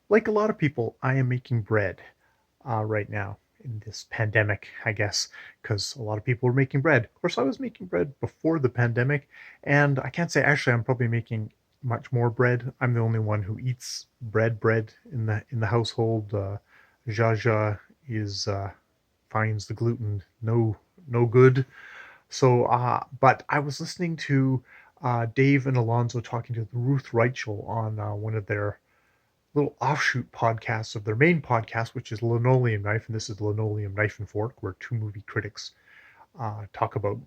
Like a lot of people, I am making bread right now in this pandemic, I guess, because a lot of people are making bread. Of course, I was making bread before the pandemic, and I can't say actually I'm probably making much more bread. I'm the only one who eats bread in the household. Jaja is finds the gluten no good. So, but I was listening to Dave and Alonzo talking to Ruth Reichel on one of their little offshoot podcasts of their main podcast, which is Linoleum Knife, and this is Linoleum Knife and Fork, where two movie critics talk about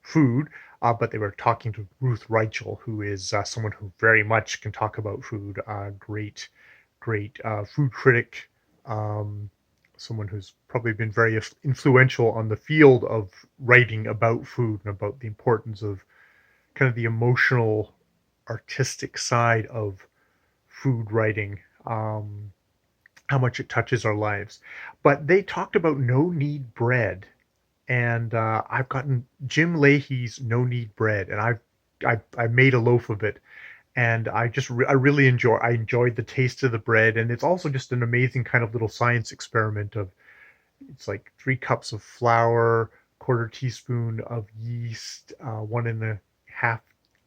food. But they were talking to Ruth Reichel, who is someone who very much can talk about food. Great food critic. Um, Someone who's probably been very influential on the field of writing about food and about the importance of kind of the emotional, artistic side of food writing, how much it touches our lives. But they talked about no knead bread, and I've gotten Jim Leahy's no knead bread, and I made a loaf of it, and I really enjoyed the taste of the bread, and it's also just an amazing kind of little science experiment of it's like 3 cups of flour, quarter teaspoon of yeast, 1.5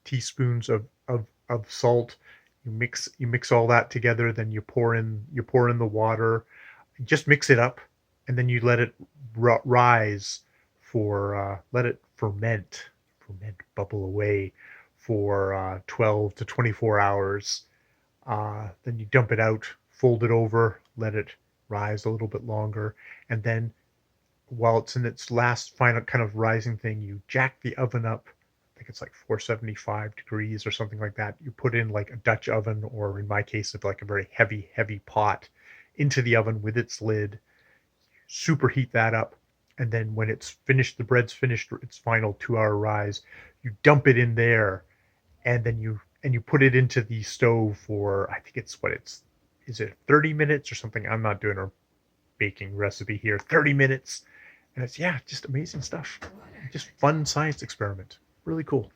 teaspoons of salt. You mix all that together, then you pour in the water, just mix it up, and then you let it rise for let it ferment, bubble away for 12 to 24 hours. Then you dump it out, fold it over, let it rise a little bit longer, and then while it's in its last final kind of rising thing, you jack the oven up. I think it's like 475 degrees or something like that. You put in like a Dutch oven, or in my case, it's like a very heavy pot into the oven with its lid, superheat that up. And then when it's finished, the bread's finished its final 2 hour rise, you dump it in there, and then you put it into the stove for, I think is it 30 minutes or something? I'm not doing a baking recipe here. 30 minutes. And it's, yeah, just amazing stuff. Just fun science experiment. Really cool.